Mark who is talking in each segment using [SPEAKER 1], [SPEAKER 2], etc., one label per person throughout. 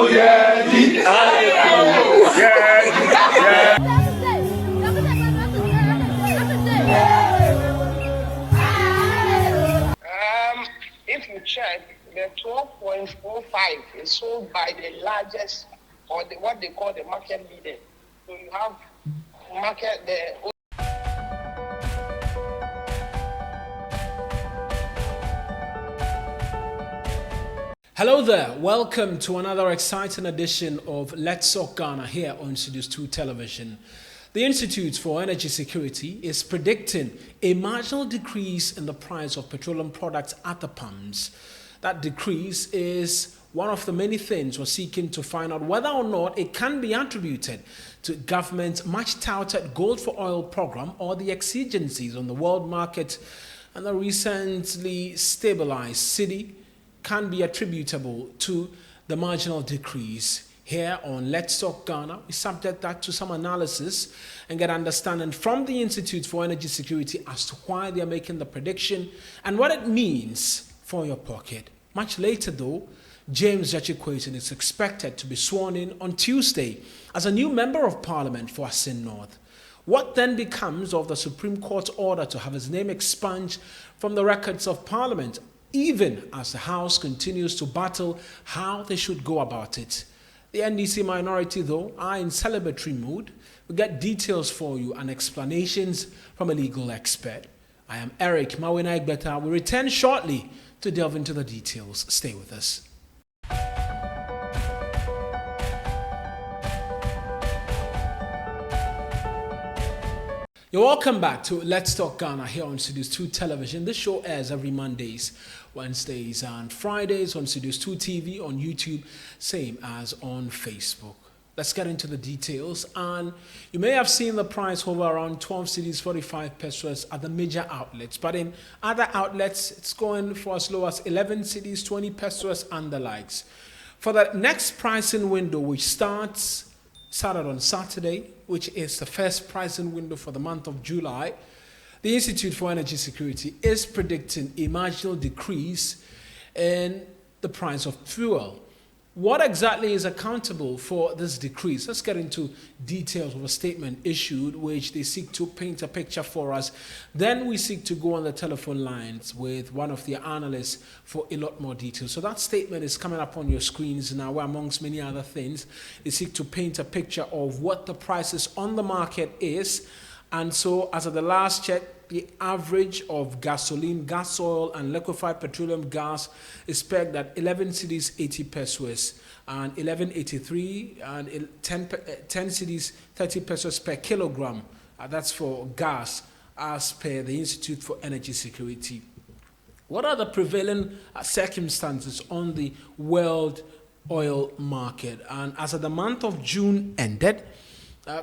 [SPEAKER 1] If you check, the 12.45 is sold by the largest, or what they call the market leader. So you have market the.
[SPEAKER 2] Hello there, welcome to another exciting edition of Let's Talk Ghana here on Studios 2 Television. The Institute for Energy Security is predicting a marginal decrease in the price of petroleum products at the pumps. That decrease is one of the many things we're seeking to find out whether or not it can be attributed to government's much touted gold for oil program or the exigencies on the world market, and the recently stabilized cedi can be attributable to the marginal decrease. Here on Let's Talk Ghana, we subject that to some analysis and get understanding from the Institute for Energy Security as to why they are making the prediction and what it means for your pocket. Much later though, James Gyakye Quayson is expected to be sworn in on Tuesday as a new member of Parliament for Asin North. What then becomes of the Supreme Court's order to have his name expunged from the records of Parliament, even as the House continues to battle how they should go about it? The NDC minority, though, are in celebratory mood. We get details for you and explanations from a legal expert. I am Eric Mawina. We return shortly to delve into the details. Stay with us. You're welcome back to Let's Talk Ghana here on Studios 2 Television. This show airs every Mondays, Wednesdays and Fridays on Studios 2 TV, on YouTube, same as on Facebook. Let's get into the details. And you may have seen the price hover around 12 cedis 45 pesos at the major outlets, but in other outlets it's going for as low as 11 cedis 20 pesos and the likes. For the next pricing window, which started on Saturday, which is the first pricing window for the month of July, the Institute for Energy Security is predicting a marginal decrease in the price of fuel. What exactly is accountable for this decrease? Let's get into details of a statement issued, which they seek to paint a picture for us. Then we seek to go on the telephone lines with one of the analysts for a lot more details. So that statement is coming up on your screens now, where amongst many other things, they seek to paint a picture of what the prices on the market is. And so, as of the last check, the average of gasoline, gas oil, and liquefied petroleum gas is pegged at 11 cedis 80 pesos and 11.83 and 10 cedis 30 pesos per kilogram. That's for gas, as per the Institute for Energy Security. What are the prevailing circumstances on the world oil market? And as of the month of June ended,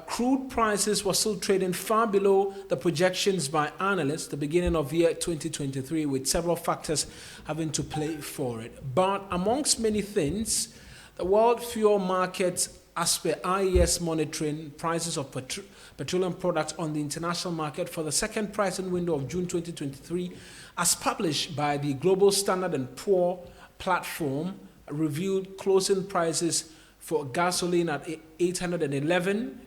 [SPEAKER 2] crude prices were still trading far below the projections by analysts the beginning of year 2023, with several factors having to play for it. But amongst many things, the world fuel market, as per IES monitoring prices of petroleum products on the international market for the second pricing window of June 2023, as published by the Global Standard & Poor platform, reviewed closing prices for gasoline at 811,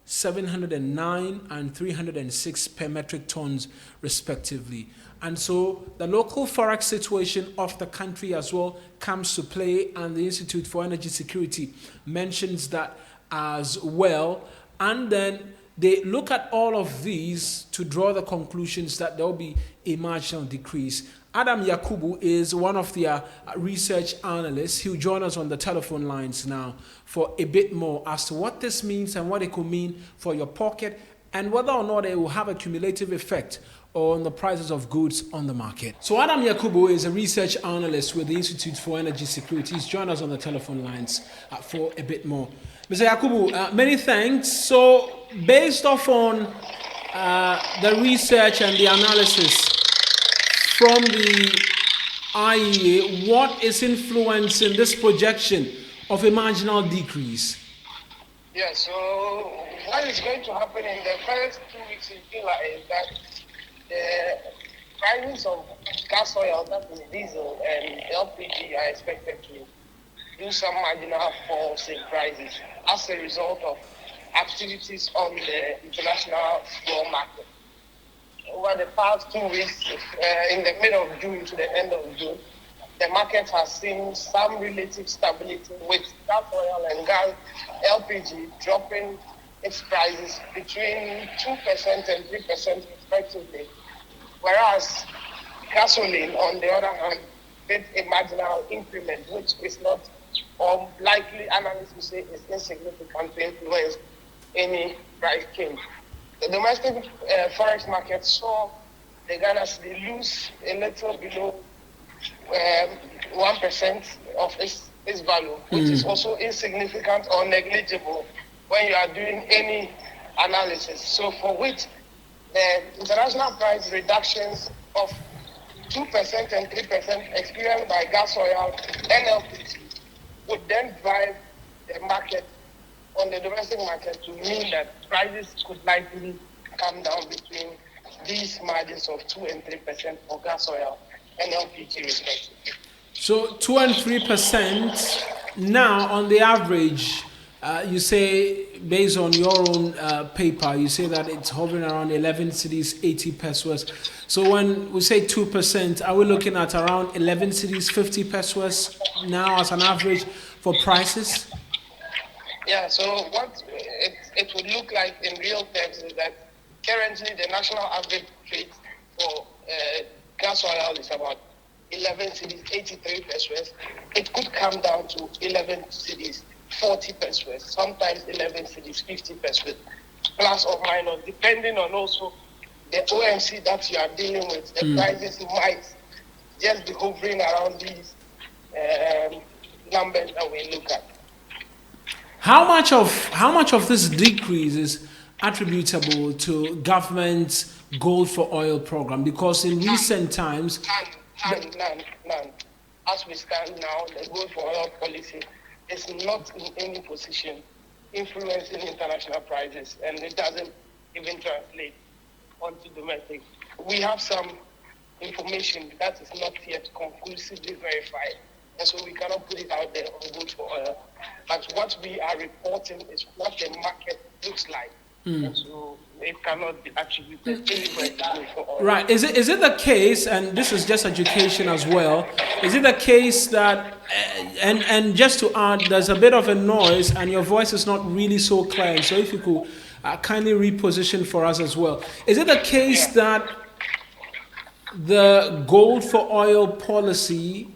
[SPEAKER 2] 709 and 306 per metric tons respectively. And so the local forex situation of the country as well comes to play, and the Institute for Energy Security mentions that as well. And then they look at all of these to draw the conclusions that there will be a marginal decrease. Adam Yakubu is one of the research analysts. He'll join us on the telephone lines now for a bit more as to what this means and what it could mean for your pocket, and whether or not it will have a cumulative effect on the prices of goods on the market. So Adam Yakubu is a research analyst with the Institute for Energy Security. He's joined us on the telephone lines for a bit more. Mr. Yakubu, many thanks. So based off on the research and the analysis from the IEA, what is influencing this projection of a marginal decrease?
[SPEAKER 1] Yeah, so what is going to happen in the first 2 weeks in July is that the prices of gas oil, that is diesel, and LPG are expected to do some marginal falls in prices as a result of activities on the international raw market. Over the past 2 weeks, in the middle of June to the end of June, the market has seen some relative stability with gas oil and gas LPG dropping its prices between 2% and 3% respectively, whereas gasoline, on the other hand, with a marginal increment, which is not, or likely analysts will say is insignificant to influence any price change. The domestic forex market saw the Ghana cedi lose a little below 1% of its value, which is also insignificant or negligible when you are doing any analysis. So for which the international price reductions of 2% and 3% experienced by gas oil and LPG would then drive the market on the domestic market to mean that prices could likely come down between these margins of 2 and 3% for gas oil and LPG respectively.
[SPEAKER 2] So 2 and 3% now on the average, you say based on your own paper, you say that it's hovering around 11 cedis, 80 pesos. So when we say 2%, are we looking at around 11 cedis, 50 pesos now as an average for prices?
[SPEAKER 1] Yeah, so what it would look like in real terms is that currently the national average rate for gas oil is about 11 cedis, 83 pesos. It could come down to 11 cedis, 40 pesos, sometimes 11 cedis, 50 pesos, plus or minus, depending on also the OMC that you are dealing with. The prices might just be hovering around these numbers that we look at.
[SPEAKER 2] How much of this decrease is attributable to government's Gold for Oil program? Because in recent times,
[SPEAKER 1] none. As we stand now, the Gold for Oil policy is not in any position influencing international prices, and it doesn't even translate onto domestic. We have some information that is not yet conclusively verified, and so we cannot put it out there on Gold for Oil. But what we are reporting is what the market looks like. And so it cannot be attributed anywhere to Gold for Oil.
[SPEAKER 2] Right. Is it the case, and this is just education as well, is it the case that, and just to add, there's a bit of a noise and your voice is not really so clear, so if you could kindly reposition for us as well. Is it the case that the Gold for Oil policy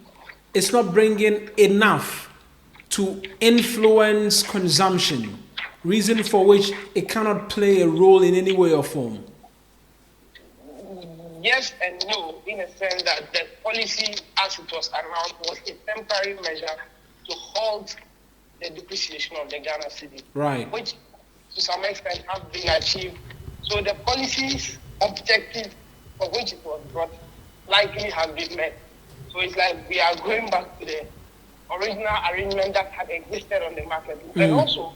[SPEAKER 2] is not bringing enough to influence consumption, reason for which it cannot play a role in any way or form?
[SPEAKER 1] Yes and no, in a sense that the policy as it was announced was a temporary measure to halt the depreciation of the Ghana cedi,
[SPEAKER 2] right,
[SPEAKER 1] which to some extent have been achieved. So the policy's objective for which it was brought likely has been met. So it's like we are going back to the original arrangement that had existed on the market. And also,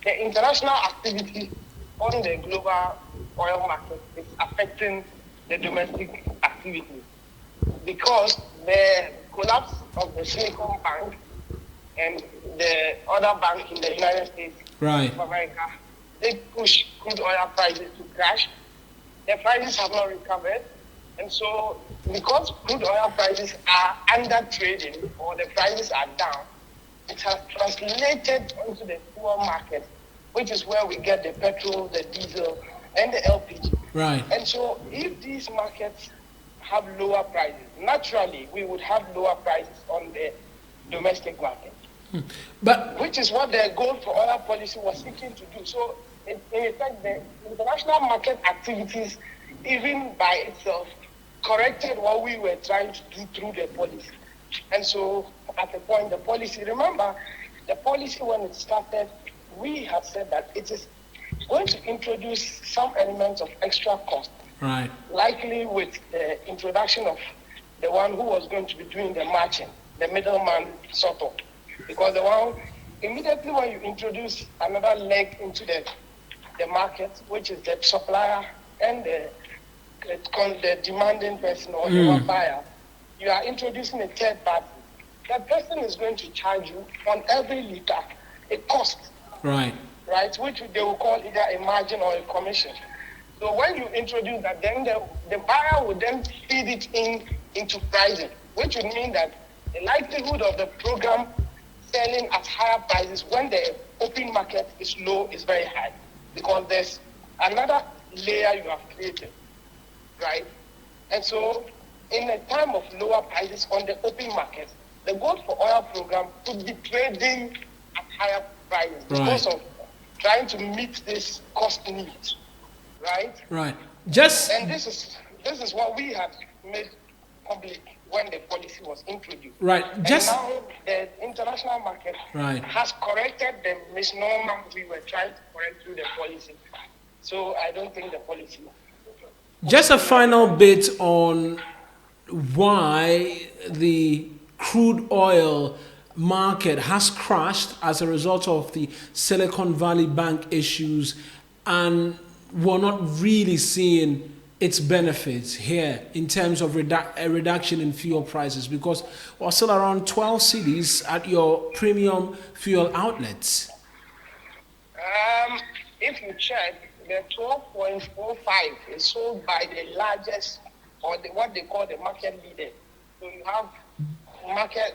[SPEAKER 1] the international activity on the global oil market is affecting the domestic activity because the collapse of the Silicon Bank and the other bank in the United States of America, they push crude oil prices to crash. The prices have not recovered. And so, because crude oil prices are under trading or the prices are down, it has translated onto the fuel market, which is where we get the petrol, the diesel, and the LPG.
[SPEAKER 2] Right.
[SPEAKER 1] And so, if these markets have lower prices, naturally we would have lower prices on the domestic market.
[SPEAKER 2] But
[SPEAKER 1] which is what the Gold for Oil policy was seeking to do. So, in effect, the international market activities, even by itself, corrected what we were trying to do through the policy. And so at the point, the policy, remember, the policy when it started, we had said that it is going to introduce some elements of extra cost.
[SPEAKER 2] Right.
[SPEAKER 1] Likely with the introduction of the one who was going to be doing the matching, the middleman sort of. Because the one, immediately when you introduce another leg into the market, which is the supplier and the demanding person or the buyer, you are introducing a third party. that person is going to charge you on every liter a cost.
[SPEAKER 2] Right.
[SPEAKER 1] Right, which they will call either a margin or a commission. So when you introduce that, then the buyer will then feed it into pricing, which would mean that the likelihood of the program selling at higher prices when the open market is low is very high, because there's another layer you have created, right? And so in a time of lower prices on the open market, the gold for oil program could be trading at higher prices because of trying to meet this cost needs, right?
[SPEAKER 2] Right.
[SPEAKER 1] And this is what we had made public when the policy was introduced.
[SPEAKER 2] Right.
[SPEAKER 1] And now the international market has corrected the misnomer we were trying to correct through the policy. So I don't think the policy.
[SPEAKER 2] Just a final bit on why the crude oil market has crashed as a result of the Silicon Valley Bank issues, and we're not really seeing its benefits here in terms of a reduction in fuel prices, because we're still around 12 cities at your premium fuel outlets.
[SPEAKER 1] If you check, the 12.45 is sold by the largest, or what they call the market leader. So you have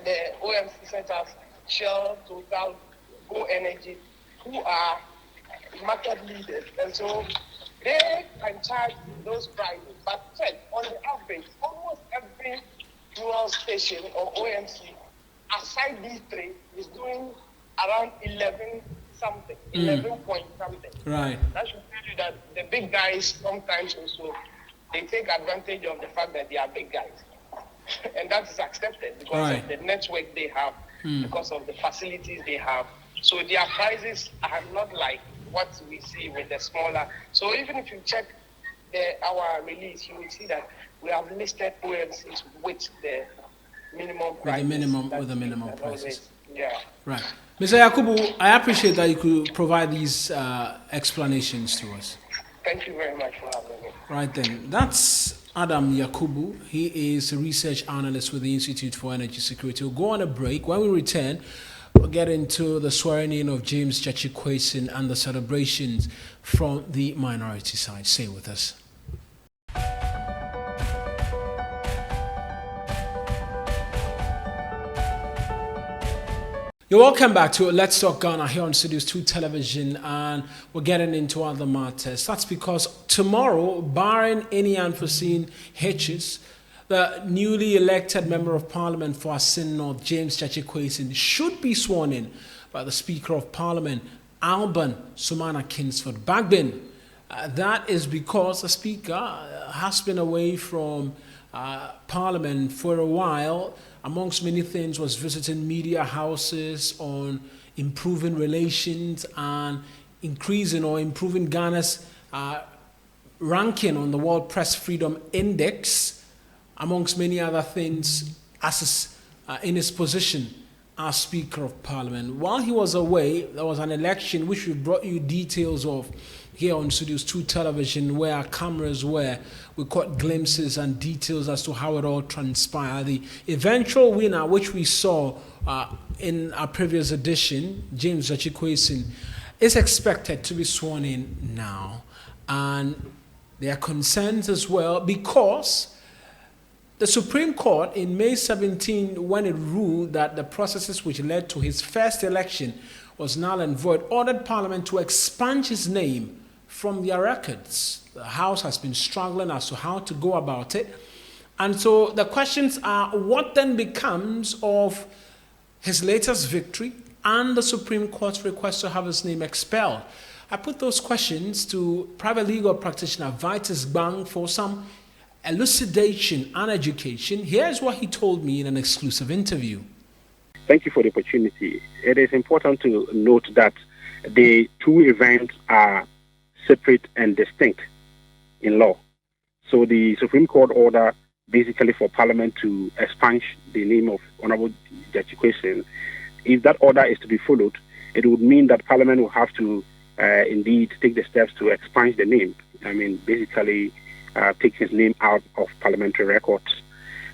[SPEAKER 1] the OMC centers, Shell, Total, Go Energy, who are market leaders. And so they can charge those prices. But check, on the average, almost every fuel station or OMC, aside these three, is doing around 11 something, 11 point something.
[SPEAKER 2] Right.
[SPEAKER 1] That should tell you that the big guys sometimes also, they take advantage of the fact that they are big guys. And that is accepted because of the network they have, because of the facilities they have. So their prices are not like what we see with the smaller. So even if you check our release, you will see that we have listed OMCs with the minimum prices.
[SPEAKER 2] With the minimum prices.
[SPEAKER 1] Yeah.
[SPEAKER 2] Right. Mr. Yakubu, I appreciate that you could provide these explanations to us.
[SPEAKER 1] Thank you very much for having me.
[SPEAKER 2] Right then, that's Adam Yakubu. He is a research analyst with the Institute for Energy Security. We'll go on a break. When we return, we'll get into the swearing in of James Gyakye Quayson and the celebrations from the minority side. Stay with us. You're welcome back to Let's Talk Ghana here on Studios 2 Television, and we're getting into other matters. That's because tomorrow, barring any unforeseen hitches, the newly elected Member of Parliament for Asin North, James Gyakye Quayson, should be sworn in by the Speaker of Parliament, Alban Sumana Kingsford Bagbin. That is because the Speaker has been away from Parliament for a while. Amongst many things, was visiting media houses on improving relations and increasing or improving Ghana's ranking on the World Press Freedom Index, amongst many other things, in his position as Speaker of Parliament. While he was away, there was an election which we brought you details of here on Studios 2 Television, where our cameras were. We caught glimpses and details as to how it all transpired. The eventual winner, which we saw in our previous edition, James Gyakye Quayson, is expected to be sworn in now. And there are concerns as well because the Supreme Court in May 17, when it ruled that the processes which led to his first election was null and void, ordered Parliament to expunge his name from their records. The House has been struggling as to how to go about it. And so the questions are, what then becomes of his latest victory and the Supreme Court's request to have his name expelled? I put those questions to private legal practitioner Vitus Bang for some elucidation and education. Here's what he told me in an exclusive interview.
[SPEAKER 3] Thank you for the opportunity. It is important to note that the two events are separate and distinct in law. So the Supreme Court order basically for Parliament to expunge the name of Honorable Gyakye Quayson, if that order is to be followed, it would mean that Parliament will have to indeed take the steps to expunge the name. I mean, basically take his name out of parliamentary records.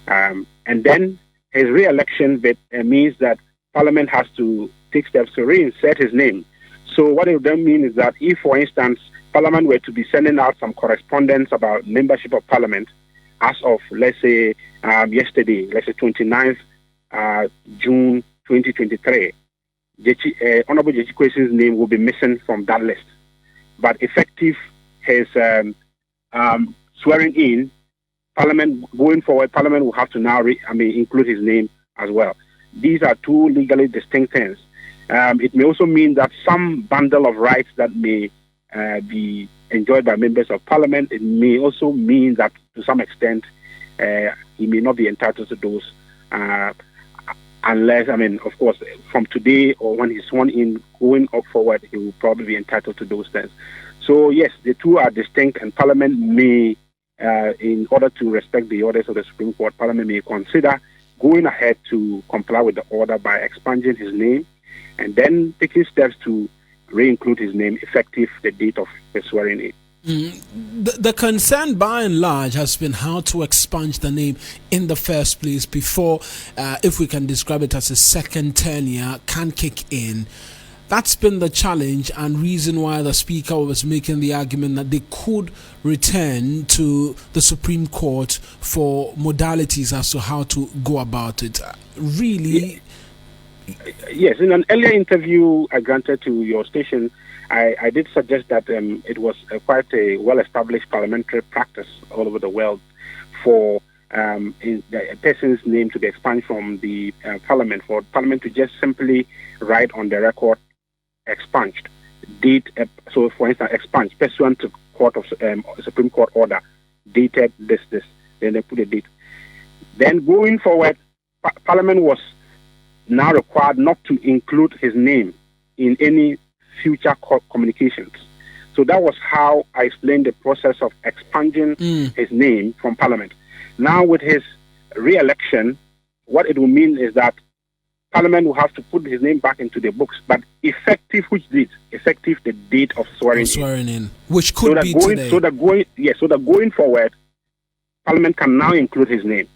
[SPEAKER 3] And then his re-election means that Parliament has to take steps to reinsert his name. So what it would then mean is that if, for instance, Parliament were to be sending out some correspondence about membership of Parliament as of, let's say, yesterday, let's say 29th June 2023, Honorable Gyakye Quayson's name will be missing from that list. But effective his swearing in, Parliament going forward, Parliament will have to now include his name as well. These are two legally distinct things. It may also mean that some bundle of rights that may be enjoyed by members of Parliament, it may also mean that to some extent he may not be entitled to those unless, of course, from today or when he's sworn in, going up forward, he will probably be entitled to those things. So, yes, the two are distinct, and Parliament may, in order to respect the orders of the Supreme Court, Parliament may consider going ahead to comply with the order by expunging his name and then taking steps to re-include his name effective the date of the swearing in.
[SPEAKER 2] The concern by and large has been how to expunge the name in the first place before, if we can describe it as a second tenure, can kick in. That's been the challenge and reason why the Speaker was making the argument that they could return to the Supreme Court for modalities as to how to go about it. Really?
[SPEAKER 3] Yes, in an earlier interview I granted to your station, I did suggest that it was quite a well-established parliamentary practice all over the world for a person's name to be expunged from the Parliament, for Parliament to just simply write on the record expunged date. So, for instance, expunged pursuant to Supreme Court order dated this. Then they put a date. Then going forward, Parliament was now required not to include his name in any future communications. So that was how I explained the process of expunging his name from Parliament. Now with his re-election, what it will mean is that Parliament will have to put his name back into the books, but effective which date? Effective the date of swearing in.
[SPEAKER 2] Which could be today.
[SPEAKER 3] So that going forward, Parliament can now include his name.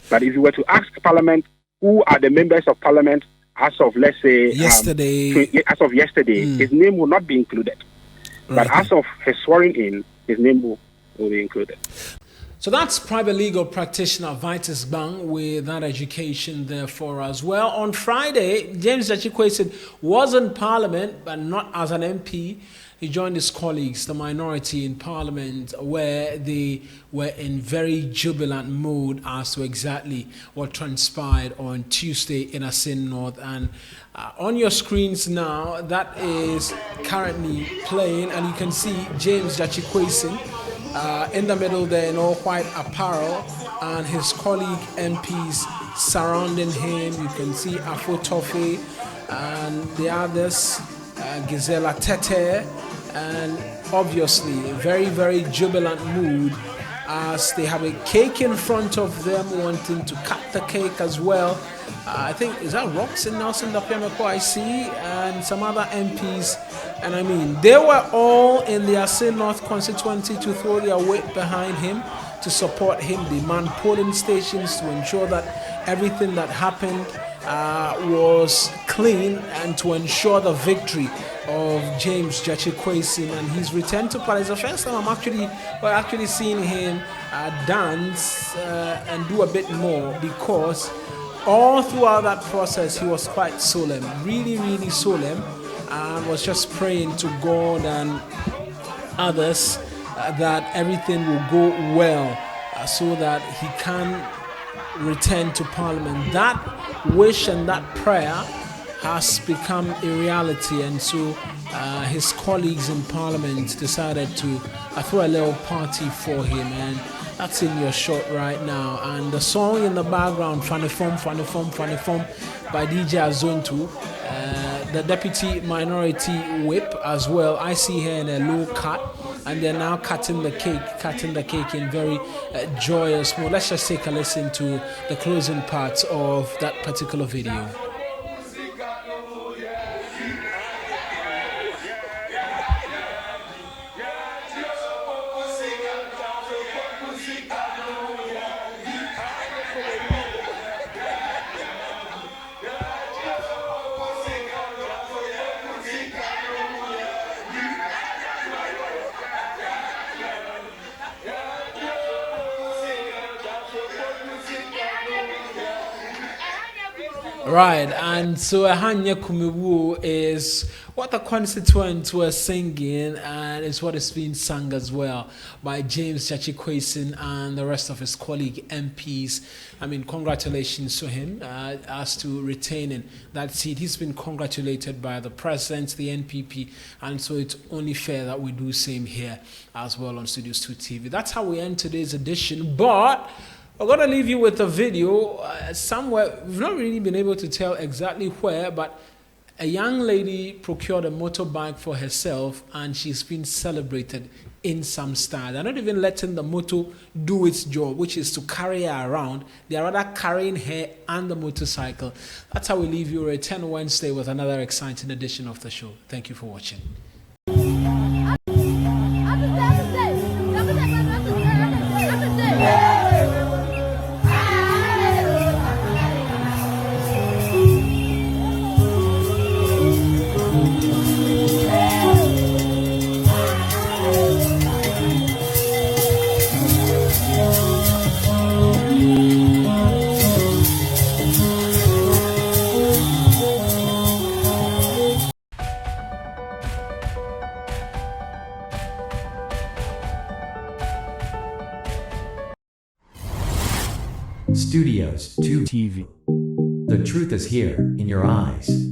[SPEAKER 3] But if you were to ask Parliament who are the members of Parliament as of, let's say,
[SPEAKER 2] yesterday,
[SPEAKER 3] his name will not be included. Right. But as of his swearing in, his name will be included.
[SPEAKER 2] So that's private legal practitioner Vitus Bang with that education there for us. Well, on Friday, James Gyakye Quayson was in Parliament, but not as an MP. He joined his colleagues, the minority in Parliament, where they were in very jubilant mood as to exactly what transpired on Tuesday in Asin North. And on your screens now, that is currently playing, and you can see James Gyakye Quayson in the middle there in all white apparel, and his colleague MPs surrounding him. You can see Afo Tofe and the others, Gisela Tete, and obviously a very, very jubilant mood as they have a cake in front of them, wanting to cut the cake as well. I think, is that Roxanne Nelson Dapiameko I see, and some other MPs. And I mean, they were all in the Asin North constituency to throw their weight behind him, to support him. They manned polling stations to ensure that everything that happened was clean, and to ensure the victory of James Gyakye Quayson and his return to Paris. The first time I'm actually seeing him dance and do a bit more, because all throughout that process he was quite solemn, really, really solemn, and was just praying to God and others that everything will go well so that he can return to Parliament. That wish and that prayer has become a reality, and so his colleagues in Parliament decided to throw a little party for him, and that's in your shot right now. And the song in the background, Funny Fom, Funny Fom, Funny Fom by DJ Azontu, the deputy minority whip as well. I see her in a low cut, and they're now cutting the cake in very joyous mode. Let's just take a listen to the closing parts of that particular video. Right, and so Ahanya Kumiwu is what the constituents were singing, and it's what is being sung as well by James Gyakye Quayson and the rest of his colleague MPs. I mean, congratulations to him as to retaining that seat. He's been congratulated by the president, the NPP, and so it's only fair that we do same here as well on Studios 2 TV. That's how we end today's edition, but I'm going to leave you with a video somewhere. We've not really been able to tell exactly where, but a young lady procured a motorbike for herself and she's been celebrated in some style. They're not even letting the moto do its job, which is to carry her around. They're rather carrying her and the motorcycle. That's how we leave you. Return Wednesday with another exciting edition of the show. Thank you for watching.
[SPEAKER 4] Studios 2 TV. The truth is here, in your eyes.